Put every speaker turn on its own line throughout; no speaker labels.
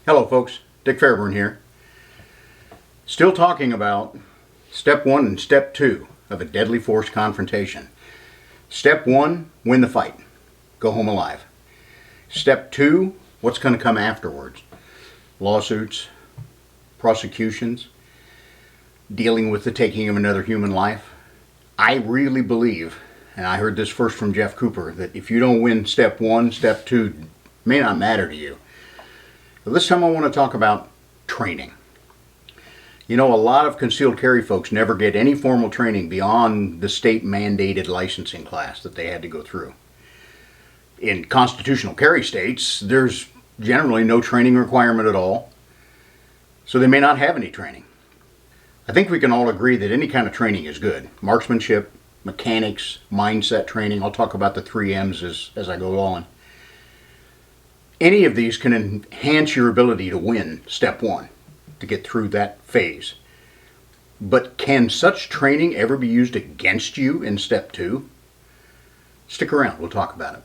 Hello folks, Dick Fairburn here. Still talking about step 1 and step 2 of a deadly force confrontation. Step 1, win the fight. Go home alive. Step 2, what's going to come afterwards? Lawsuits, prosecutions, dealing with the taking of another human life. I really believe, and I heard this first from Jeff Cooper, that if you don't win step 1, step 2 may not matter to you. But this time I want to talk about training. You know, a lot of concealed carry folks never get any formal training beyond the state mandated licensing class that they had to go through. In constitutional carry states, there's generally no training requirement at all, so they may not have any training. I think we can all agree that any kind of training is good. Marksmanship, mechanics, mindset training. I'll talk about the 3 M's as I go on. Any of these can enhance your ability to win step 1, to get through that phase. But can such training ever be used against you in step 2? Stick around, we'll talk about it.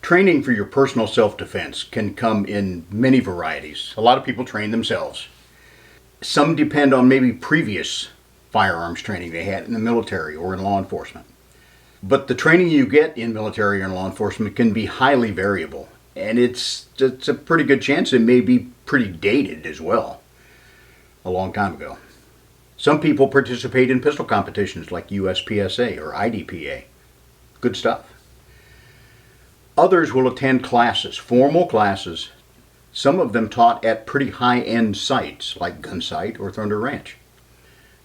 Training for your personal self-defense can come in many varieties. A lot of people train themselves. Some depend on maybe previous firearms training they had in the military or in law enforcement. But the training you get in military or in law enforcement can be highly variable. And it's a pretty good chance it may be pretty dated as well, a long time ago. Some people participate in pistol competitions like USPSA or IDPA. Good stuff. Others will attend classes, formal classes, some of them taught at pretty high-end sites like Gunsight or Thunder Ranch.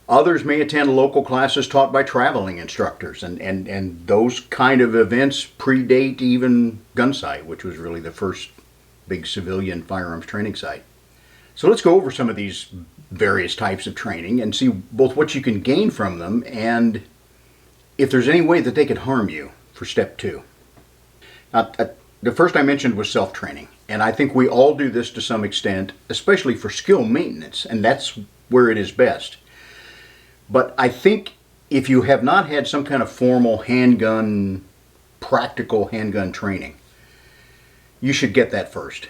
Others may attend local classes taught by traveling instructors, and those kind of events predate even Gunsight, which was really the first big civilian firearms training site. So let's go over some of these various types of training and see both what you can gain from them and if there's any way that they could harm you for step 2. The first I mentioned was self-training, and I think we all do this to some extent, especially for skill maintenance, and that's where it is best. But I think if you have not had some kind of formal practical handgun training, you should get that first.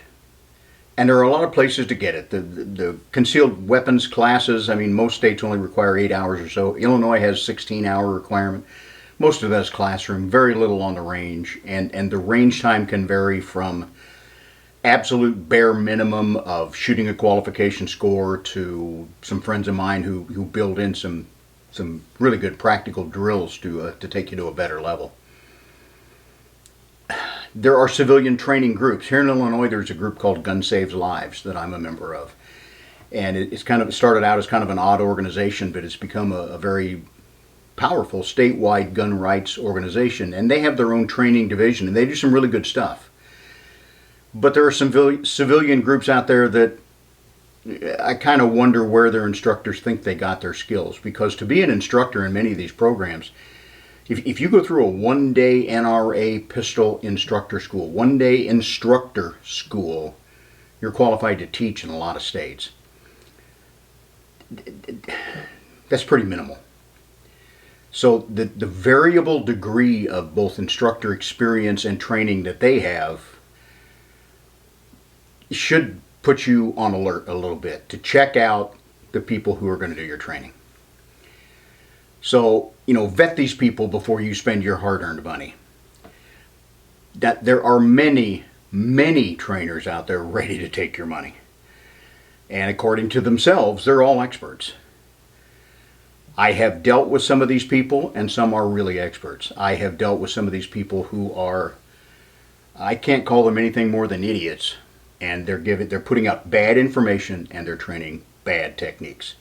And there are a lot of places to get it. The concealed weapons classes, I mean, most states only require 8 hours or so. Illinois has 16-hour requirement. Most of that is classroom, very little on the range, and the range time can vary from absolute bare minimum of shooting a qualification score to some friends of mine who build in some really good practical drills to take you to a better level. There are civilian training groups. Here in Illinois, there's a group called Gun Saves Lives that I'm a member of. And it started out as kind of an odd organization, but it's become a very powerful statewide gun rights organization, and they have their own training division, and they do some really good stuff. But there are some civilian groups out there that I kind of wonder where their instructors think they got their skills, because to be an instructor in many of these programs, if you go through a 1-day NRA pistol instructor school, 1-day instructor school, you're qualified to teach in a lot of states. That's pretty minimal. So the variable degree of both instructor experience and training that they have should put you on alert a little bit to check out the people who are going to do your training. So, vet these people before you spend your hard-earned money. That there are many, many trainers out there ready to take your money. And according to themselves, they're all experts. I have dealt with some of these people, and some are really experts. I have dealt with some of these people who are, I can't call them anything more than idiots, and they're putting out bad information and they're training bad techniques.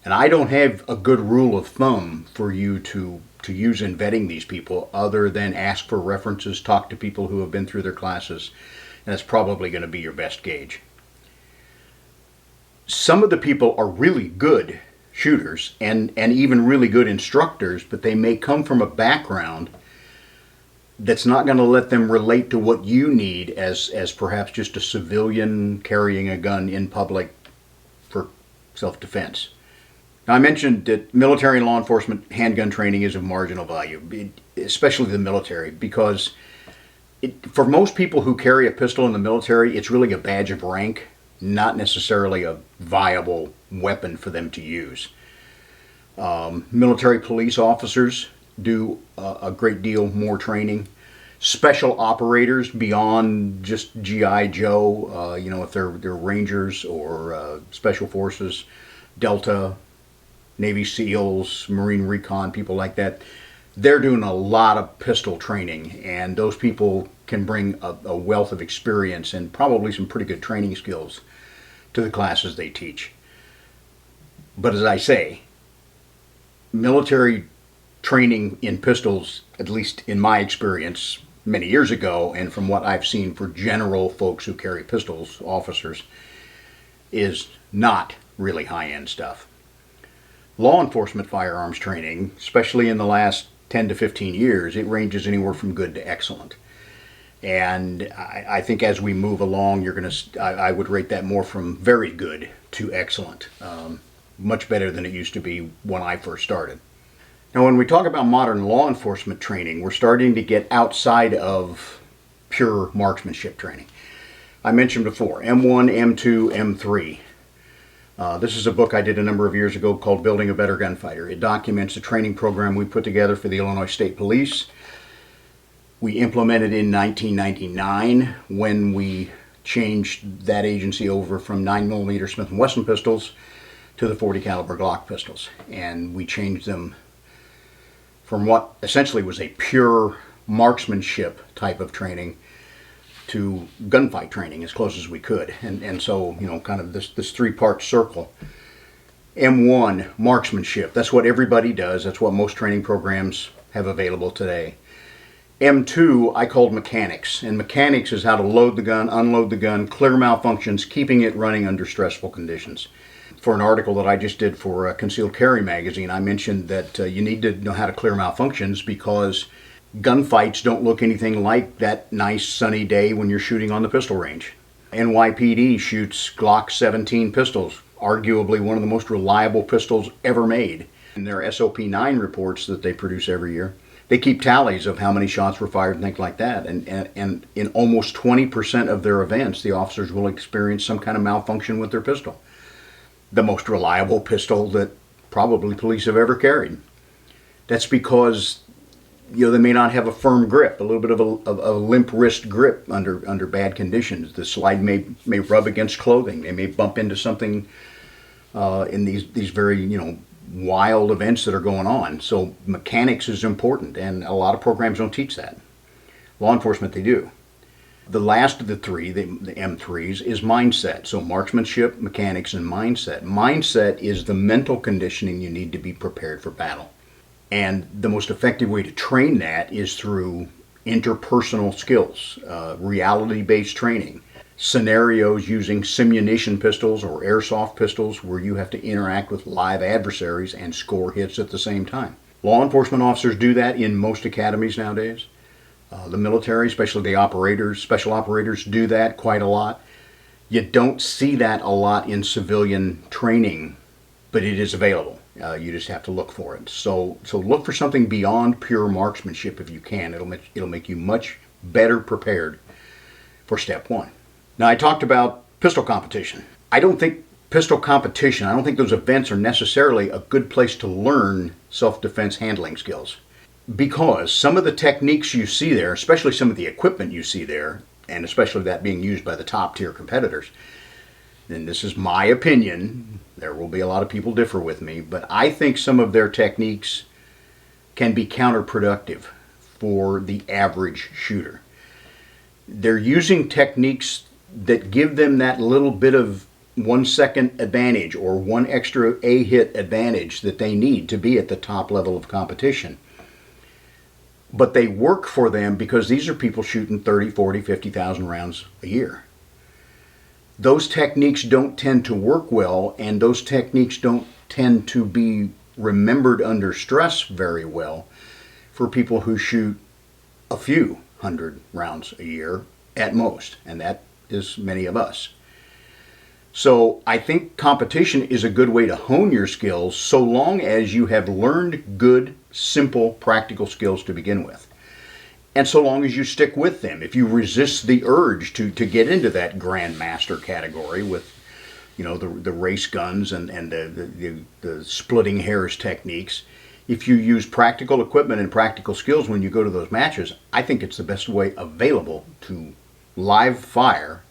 And I don't have a good rule of thumb for you to use in vetting these people other than ask for references, talk to people who have been through their classes, and that's probably going to be your best gauge. Some of the people are really good shooters and even really good instructors, but they may come from a background that's not going to let them relate to what you need as perhaps just a civilian carrying a gun in public for self-defense. Now, I mentioned that military and law enforcement handgun training is of marginal value, especially the military, because for most people who carry a pistol in the military, it's really a badge of rank, not necessarily a viable weapon for them to use. Military police officers do a great deal more training. Special operators beyond just GI Joe, if they're Rangers or Special Forces, Delta, Navy SEALs, Marine Recon, people like that, they're doing a lot of pistol training, and those people can bring a wealth of experience and probably some pretty good training skills to the classes they teach. But as I say, military training in pistols, at least in my experience many years ago, and from what I've seen for general folks who carry pistols, officers, is not really high-end stuff. Law enforcement firearms training, especially in the last 10 to 15 years, it ranges anywhere from good to excellent. And I think as we move along, I would rate that more from very good to excellent. Much better than it used to be when I first started. Now, when we talk about modern law enforcement training, we're starting to get outside of pure marksmanship training. I mentioned before, M1, M2, M3. This is a book I did a number of years ago called Building a Better Gunfighter. It documents a training program we put together for the Illinois State Police. We implemented in 1999 when we changed that agency over from 9mm Smith & Wesson pistols to the .40 caliber Glock pistols. And we changed them from what essentially was a pure marksmanship type of training to gunfight training as close as we could. And so, kind of this three-part circle. M1, marksmanship. That's what everybody does. That's what most training programs have available today. M2, I called mechanics. And mechanics is how to load the gun, unload the gun, clear malfunctions, keeping it running under stressful conditions. For an article that I just did for Concealed Carry magazine, I mentioned that you need to know how to clear malfunctions because gunfights don't look anything like that nice sunny day when you're shooting on the pistol range. NYPD shoots Glock 17 pistols, arguably one of the most reliable pistols ever made. In their SOP 9 reports that they produce every year, they keep tallies of how many shots were fired and things like that. And in almost 20% of their events, the officers will experience some kind of malfunction with their pistol. The most reliable pistol that probably police have ever carried. That's because they may not have a firm grip, a little bit of a limp wrist grip under bad conditions. The slide may rub against clothing. They may bump into something in these very wild events that are going on. So mechanics is important, and a lot of programs don't teach that. Law enforcement, they do. The last of the three, the M3s, is mindset. So marksmanship, mechanics, and mindset. Mindset is the mental conditioning you need to be prepared for battle. And the most effective way to train that is through interpersonal skills, reality-based training, scenarios using simunition pistols or airsoft pistols where you have to interact with live adversaries and score hits at the same time. Law enforcement officers do that in most academies nowadays. The military, especially the special operators, do that quite a lot. You don't see that a lot in civilian training, but it is available. You just have to look for it. So look for something beyond pure marksmanship if you can. It'll make you much better prepared for step one. Now, I talked about pistol competition. I don't think those events are necessarily a good place to learn self-defense handling skills. Because some of the techniques you see there, especially some of the equipment you see there, and especially that being used by the top tier competitors, and this is my opinion, there will be a lot of people differ with me, but I think some of their techniques can be counterproductive for the average shooter. They're using techniques that give them that little bit of 1 second advantage or one extra A-hit advantage that they need to be at the top level of competition. But they work for them because these are people shooting 30, 40, 50,000 rounds a year. those techniques don't tend to work well, and those techniques don't tend to be remembered under stress very well for people who shoot a few hundred rounds a year at most, and that is many of us. So I think competition is a good way to hone your skills so long as you have learned good, simple, practical skills to begin with. And so long as you stick with them. If you resist the urge to get into that grandmaster category with, the race guns and the splitting hairs techniques, if you use practical equipment and practical skills when you go to those matches, I think it's the best way available to live fire,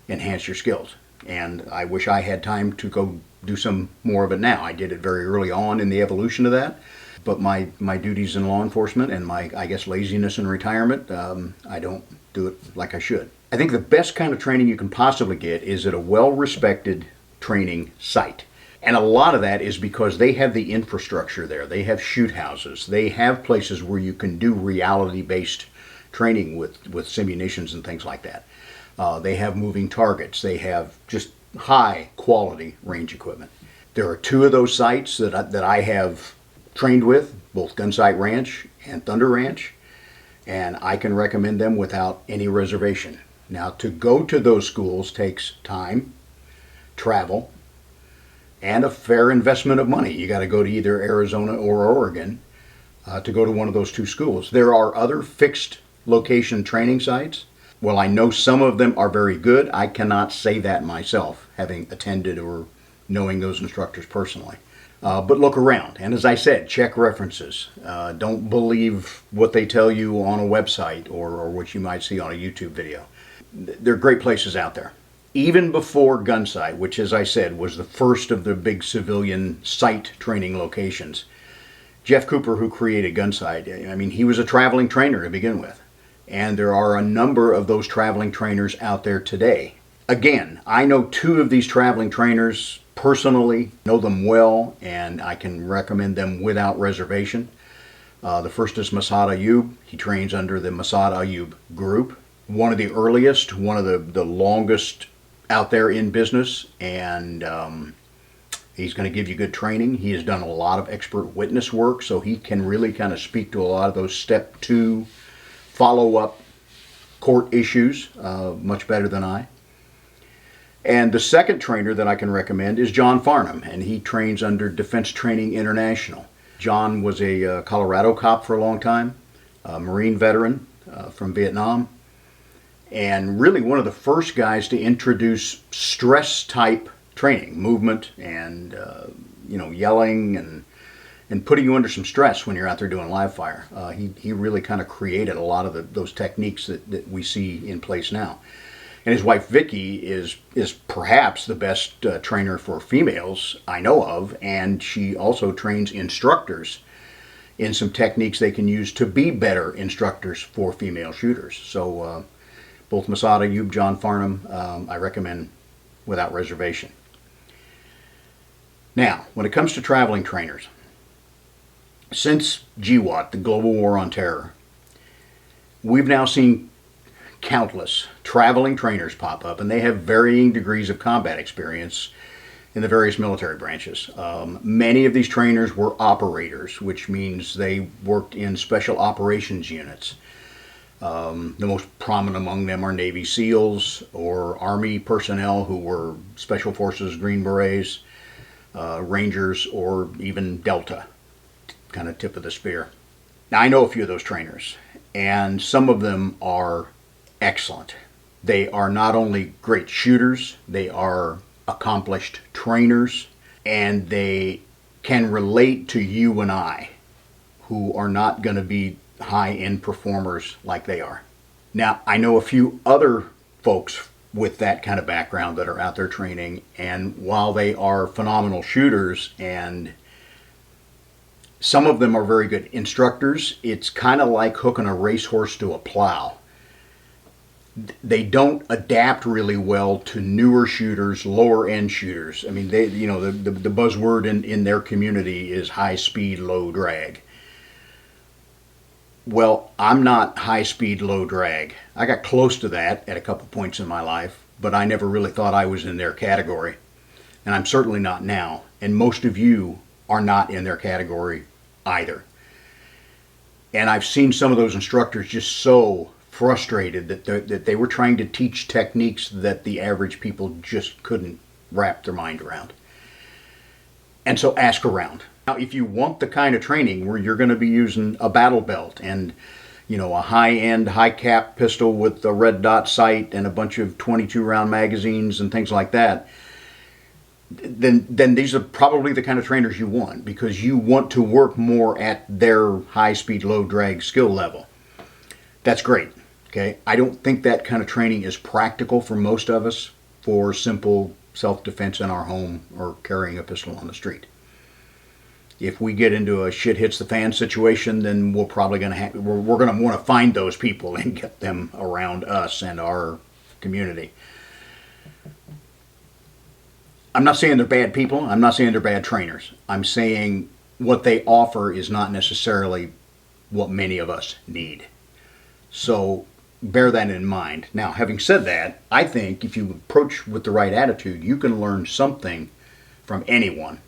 enhance your skills. And I wish I had time to go do some more of it now. I did it very early on in the evolution of that. But my duties in law enforcement and my, I guess, laziness in retirement, I don't do it like I should. I think the best kind of training you can possibly get is at a well-respected training site. And a lot of that is because they have the infrastructure there. They have shoot houses. They have places where you can do reality-based training with simunitions and things like that. They have moving targets. They have just high-quality range equipment. There are two of those sites that I have trained with, both Gunsight Ranch and Thunder Ranch, and I can recommend them without any reservation. Now, to go to those schools takes time, travel, and a fair investment of money. You got to go to either Arizona or Oregon to go to one of those two schools. There are other fixed location training sites. Well, I know some of them are very good. I cannot say that myself, having attended or knowing those instructors personally. But look around, and as I said, check references. Don't believe what they tell you on a website or what you might see on a YouTube video. There are great places out there. Even before Gunsight, which, as I said, was the first of the big civilian site training locations, Jeff Cooper, who created Gunsight, I mean, he was a traveling trainer to begin with. And there are a number of those traveling trainers out there today. Again, I know two of these traveling trainers personally, know them well, and I can recommend them without reservation. The first is Masad Ayub. He trains under the Masad Ayub group. One of the earliest, one of the longest out there in business, and he's going to give you good training. He has done a lot of expert witness work, so he can really kind of speak to a lot of those step 2 follow-up court issues much better than I. And the second trainer that I can recommend is John Farnham, and he trains under Defense Training International. John was a Colorado cop for a long time, a Marine veteran from Vietnam, and really one of the first guys to introduce stress-type training, movement and yelling and putting you under some stress when you're out there doing live fire. He really kind of created a lot of those techniques that we see in place now. And his wife Vicky is perhaps the best trainer for females I know of, and she also trains instructors in some techniques they can use to be better instructors for female shooters. So both Masad Ayub, John Farnham, I recommend without reservation. Now, when it comes to traveling trainers, since GWOT, the Global War on Terror, we've now seen countless traveling trainers pop up, and they have varying degrees of combat experience in the various military branches. Many of these trainers were operators, which means they worked in special operations units. The most prominent among them are Navy SEALs or Army personnel who were Special Forces, Green Berets, Rangers, or even Delta, kind of tip of the spear. Now, I know a few of those trainers, and some of them are excellent. They are not only great shooters, they are accomplished trainers, and they can relate to you and I, who are not going to be high-end performers like they are. Now, I know a few other folks with that kind of background that are out there training, and while they are phenomenal shooters, and some of them are very good instructors, it's kind of like hooking a racehorse to a plow. They don't adapt really well to newer shooters, lower end shooters. I mean, the buzzword in their community is high speed, low drag. Well, I'm not high speed, low drag. I got close to that at a couple points in my life, but I never really thought I was in their category. And I'm certainly not now. And most of you are not in their category either. And I've seen some of those instructors just so frustrated that they were trying to teach techniques that the average people just couldn't wrap their mind around. And so ask around. Now, if you want the kind of training where you're going to be using a battle belt and a high-end, high-cap pistol with a red dot sight and a bunch of 22-round magazines and things like that, then these are probably the kind of trainers you want, because you want to work more at their high-speed, low-drag skill level. That's great. Okay, I don't think that kind of training is practical for most of us for simple self-defense in our home or carrying a pistol on the street. If we get into a shit hits the fan situation, then we're probably going to we're going to want to find those people and get them around us and our community. I'm not saying they're bad people. I'm not saying they're bad trainers. I'm saying what they offer is not necessarily what many of us need. So bear that in mind. Now, having said that, I think if you approach with the right attitude, you can learn something from anyone.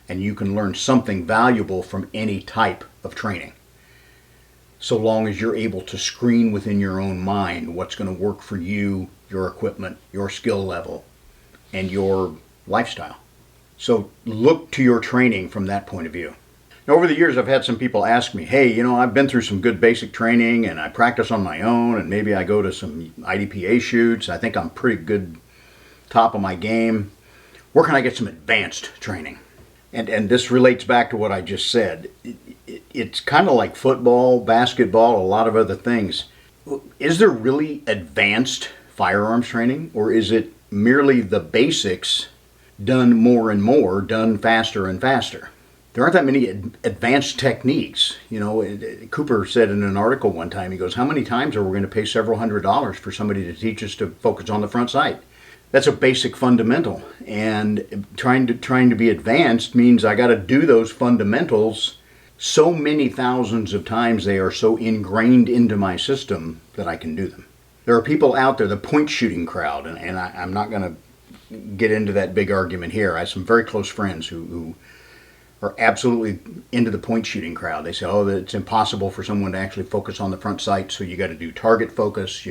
And you can learn something valuable from any type of training. So long as you're able to screen within your own mind what's going to work for you, your equipment, your skill level, and your lifestyle. So look to your training from that point of view. Now, over the years, I've had some people ask me, hey, I've been through some good basic training and I practice on my own and maybe I go to some IDPA shoots. I think I'm pretty good, top of my game. Where can I get some advanced training? And this relates back to what I just said. It's kind of like football, basketball, a lot of other things. Is there really advanced firearms training, or is it merely the basics done more and more, done faster and faster? There aren't that many advanced techniques. Cooper said in an article one time, he goes, how many times are we going to pay several $100s for somebody to teach us to focus on the front sight? That's a basic fundamental, and trying to be advanced means I got to do those fundamentals so many thousands of times. They are so ingrained into my system that I can do them. There are people out there, the point shooting crowd, and I'm not going to get into that big argument here. I have some very close friends who are absolutely into the point shooting crowd. They say, oh, it's impossible for someone to actually focus on the front sight, so you got to do target focus,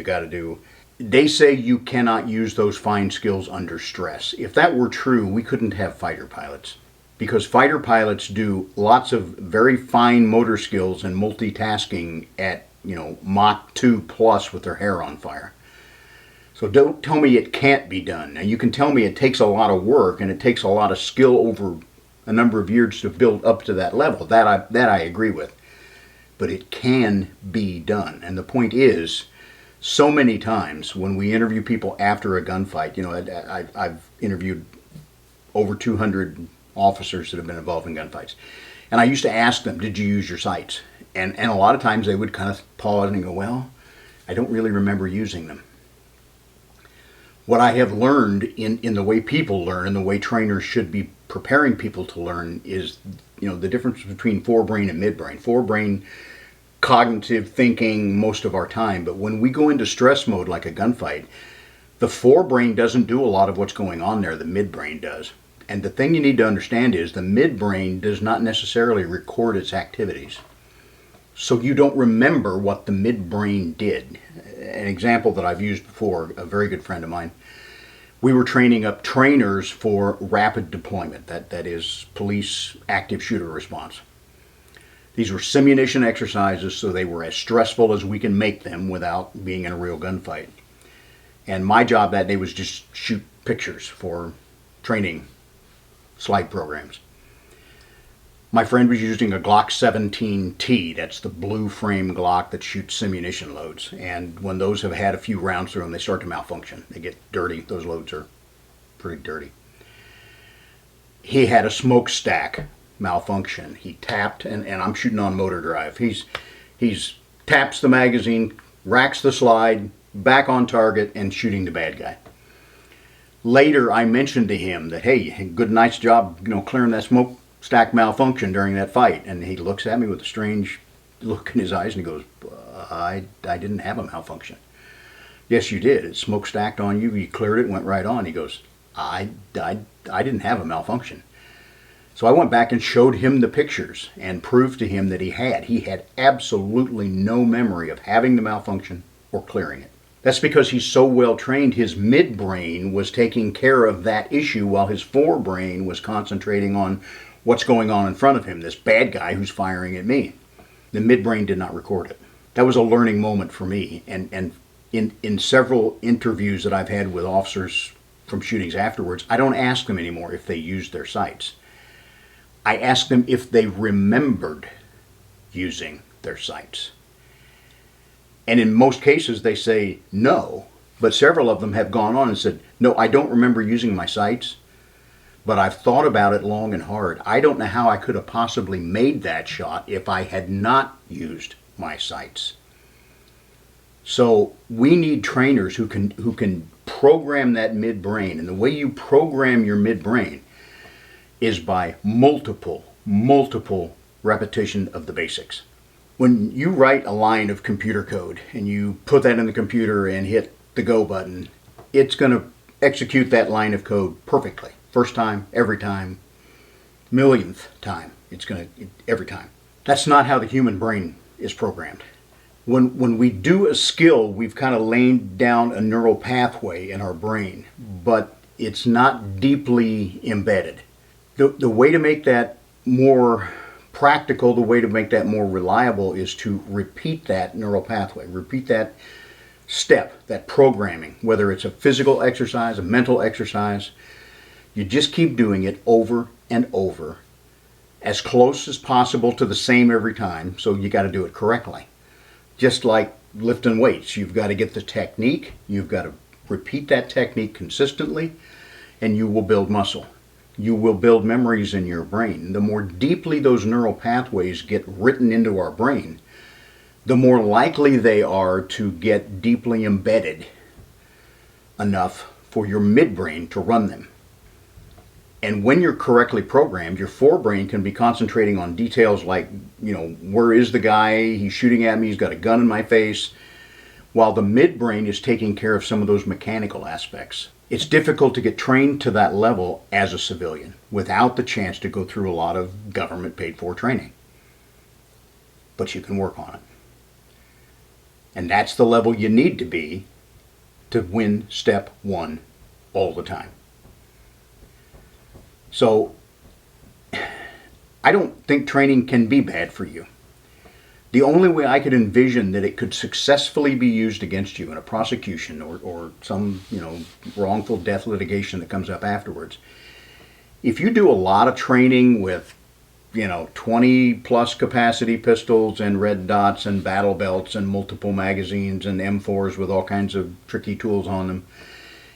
They say you cannot use those fine skills under stress. If that were true, we couldn't have fighter pilots, because fighter pilots do lots of very fine motor skills and multitasking at Mach 2 plus with their hair on fire. So don't tell me it can't be done. Now, you can tell me it takes a lot of work and it takes a lot of skill over a number of years to build up to that level. That I agree with. But it can be done. And the point is, so many times when we interview people after a gunfight, I've interviewed over 200 officers that have been involved in gunfights. And I used to ask them, did you use your sights? And a lot of times they would kind of pause and go, well, I don't really remember using them. What I have learned in the way people learn and the way trainers should be preparing people to learn is, the difference between forebrain and midbrain. Forebrain, cognitive thinking most of our time, but when we go into stress mode like a gunfight, the forebrain doesn't do a lot of what's going on there, the midbrain does. And the thing you need to understand is the midbrain does not necessarily record its activities. So you don't remember what the midbrain did. An example that I've used before, a very good friend of mine, we were training up trainers for rapid deployment, that is police active shooter response. These were simuation exercises, so they were as stressful as we can make them without being in a real gunfight. And my job that day was just shoot pictures for training slide programs. My friend was using a Glock 17T, that's the blue frame Glock that shoots simuation loads. And when those have had a few rounds through them, they start to malfunction. They get dirty. Those loads are pretty dirty. He had a smokestack malfunction. He tapped, and I'm shooting on motor drive. He's taps the magazine, racks the slide, back on target, and shooting the bad guy. Later, I mentioned to him that, hey, good, nice job, clearing that smokestack malfunction during that fight. And he looks at me with a strange look in his eyes and he goes, I didn't have a malfunction. Yes, you did. It smokestacked on you. You cleared it, went right on. He goes, I didn't have a malfunction. So I went back and showed him the pictures and proved to him that he had. He had absolutely no memory of having the malfunction or clearing it. That's because he's so well trained, his midbrain was taking care of that issue while his forebrain was concentrating on what's going on in front of him, this bad guy who's firing at me. The midbrain did not record it. That was a learning moment for me. And in several interviews that I've had with officers from shootings afterwards, I don't ask them anymore if they used their sights. I ask them if they remembered using their sights. And in most cases they say no, but several of them have gone on and said, no, I don't remember using my sights, but I've thought about it long and hard. I don't know how I could have possibly made that shot if I had not used my sights. So we need trainers who can program that midbrain, and the way you program your midbrain is by multiple repetition of the basics. When you write a line of computer code and you put that in the computer and hit the go button, it's going to execute that line of code perfectly. First time, every time, millionth time. It's going to, every time. That's not how the human brain is programmed. When we do a skill, we've kind of laid down a neural pathway in our brain, but it's not deeply embedded. The way to make that more practical, the way to make that more reliable is to repeat that neural pathway, repeat that step, that programming, whether it's a physical exercise, a mental exercise. You just keep doing it over and over, as close as possible to the same every time, so you got to do it correctly. Just like lifting weights, you've got to get the technique, you've got to repeat that technique consistently, and you will build muscle. You will build memories in your brain. The more deeply those neural pathways get written into our brain, the more likely they are to get deeply embedded enough for your midbrain to run them. And when you're correctly programmed, your forebrain can be concentrating on details like, where is the guy? He's shooting at me. He's got a gun in my face. While the midbrain is taking care of some of those mechanical aspects. It's difficult to get trained to that level as a civilian without the chance to go through a lot of government paid for training. But you can work on it. And that's the level you need to be to win step one all the time. So, I don't think training can be bad for you. The only way I could envision that it could successfully be used against you in a prosecution or some, wrongful death litigation that comes up afterwards, if you do a lot of training with, 20 plus capacity pistols and red dots and battle belts and multiple magazines and M4s with all kinds of tricky tools on them,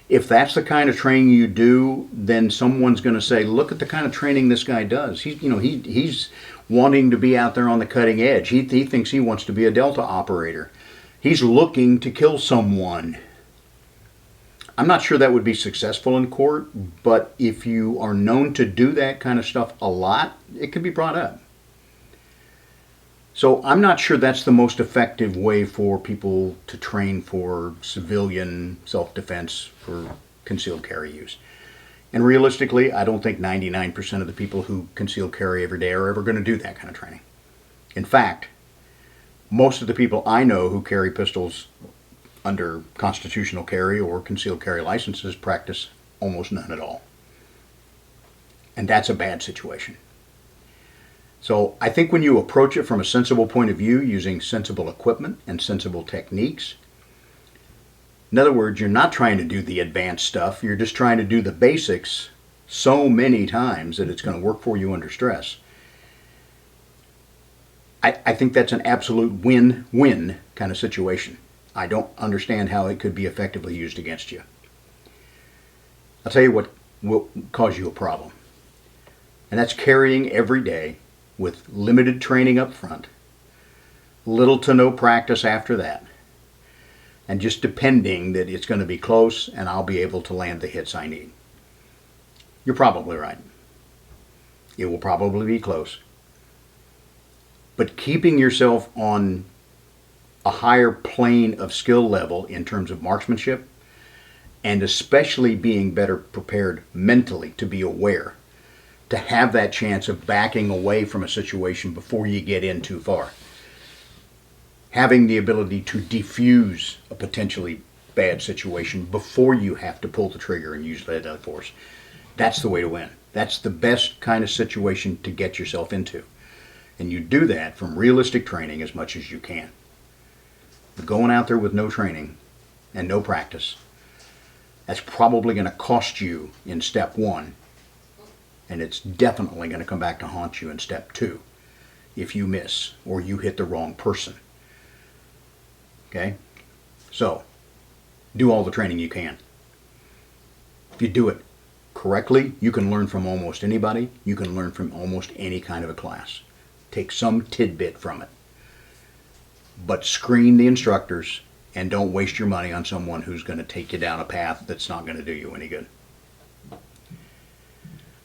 if that's the kind of training you do, then someone's going to say, look at the kind of training this guy does. He's wanting to be out there on the cutting edge. He thinks he wants to be a Delta operator. He's looking to kill someone. I'm not sure that would be successful in court, but if you are known to do that kind of stuff a lot, it could be brought up. So I'm not sure that's the most effective way for people to train for civilian self-defense for concealed carry use. And realistically, I don't think 99% of the people who conceal carry every day are ever going to do that kind of training. In fact, most of the people I know who carry pistols under constitutional carry or concealed carry licenses practice almost none at all. And that's a bad situation. So I think when you approach it from a sensible point of view, using sensible equipment and sensible techniques, in other words, you're not trying to do the advanced stuff, you're just trying to do the basics so many times that it's going to work for you under stress. I think that's an absolute win-win kind of situation. I don't understand how it could be effectively used against you. I'll tell you what will cause you a problem. And that's carrying every day with limited training up front, little to no practice after that, and just depending that it's going to be close and I'll be able to land the hits I need. You're probably right. It will probably be close. But keeping yourself on a higher plane of skill level in terms of marksmanship, and especially being better prepared mentally to be aware, to have that chance of backing away from a situation before you get in too far. Having the ability to defuse a potentially bad situation before you have to pull the trigger and use deadly force. That's the way to win. That's the best kind of situation to get yourself into. And you do that from realistic training as much as you can. But going out there with no training and no practice, that's probably going to cost you in step one, and it's definitely going to come back to haunt you in step two if you miss or you hit the wrong person. Okay? So, do all the training you can. If you do it correctly, you can learn from almost anybody. You can learn from almost any kind of a class. Take some tidbit from it. But screen the instructors and don't waste your money on someone who's going to take you down a path that's not going to do you any good.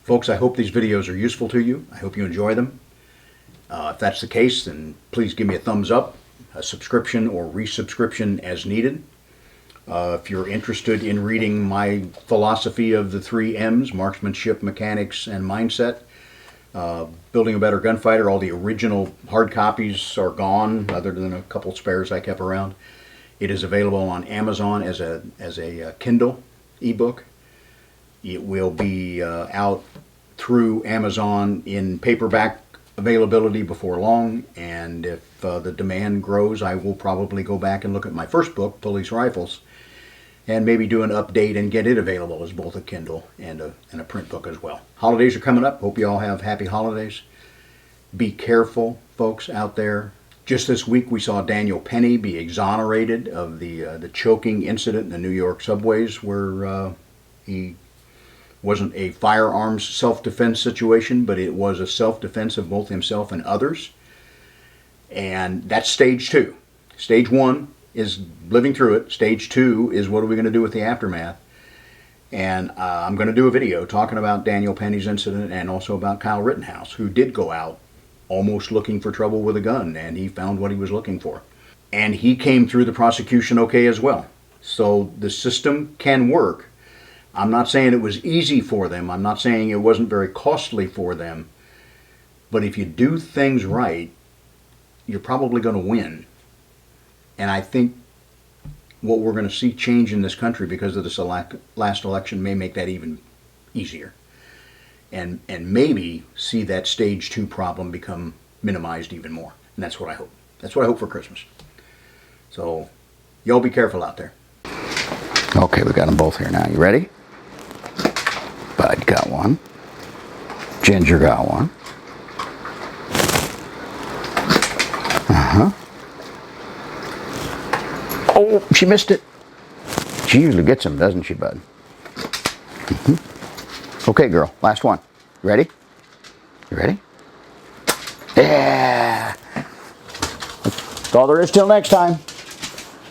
Folks, I hope these videos are useful to you. I hope you enjoy them. If that's the case, then please give me a thumbs up, a subscription or resubscription as needed. If you're interested in reading my philosophy of the 3 M's, marksmanship, mechanics, and mindset, Building a Better Gunfighter, all the original hard copies are gone, other than a couple spares I kept around. It is available on Amazon as a Kindle ebook. It will be out through Amazon in paperback availability before long, and if the demand grows, I will probably go back and look at my first book, Police Rifles, and maybe do an update and get it available as both a Kindle and a print book as well. Holidays are coming up. Hope you all have happy holidays. Be careful, folks, out there. Just this week we saw Daniel Penny be exonerated of the choking incident in the New York subways, where he wasn't a firearms self-defense situation, but it was a self-defense of both himself and others. And that's stage 2. Stage 1 is living through it. Stage 2 is what are we going to do with the aftermath. And I'm going to do a video talking about Daniel Penny's incident and also about Kyle Rittenhouse, who did go out almost looking for trouble with a gun, and he found what he was looking for. And he came through the prosecution okay as well. So the system can work. I'm not saying it was easy for them. I'm not saying it wasn't very costly for them. But if you do things right, you're probably going to win. And I think what we're going to see change in this country because of this last election may make that even easier. And maybe see that stage 2 problem become minimized even more. And that's what I hope. That's what I hope for Christmas. So, y'all be careful out there. Okay, we got them both here now. You ready? Bud got one. Ginger got one. Uh-huh. Oh, she missed it. She usually gets them, doesn't she, Bud? Mm-hmm. Okay, girl, last one. You ready? You ready? Yeah! That's all there is till next time.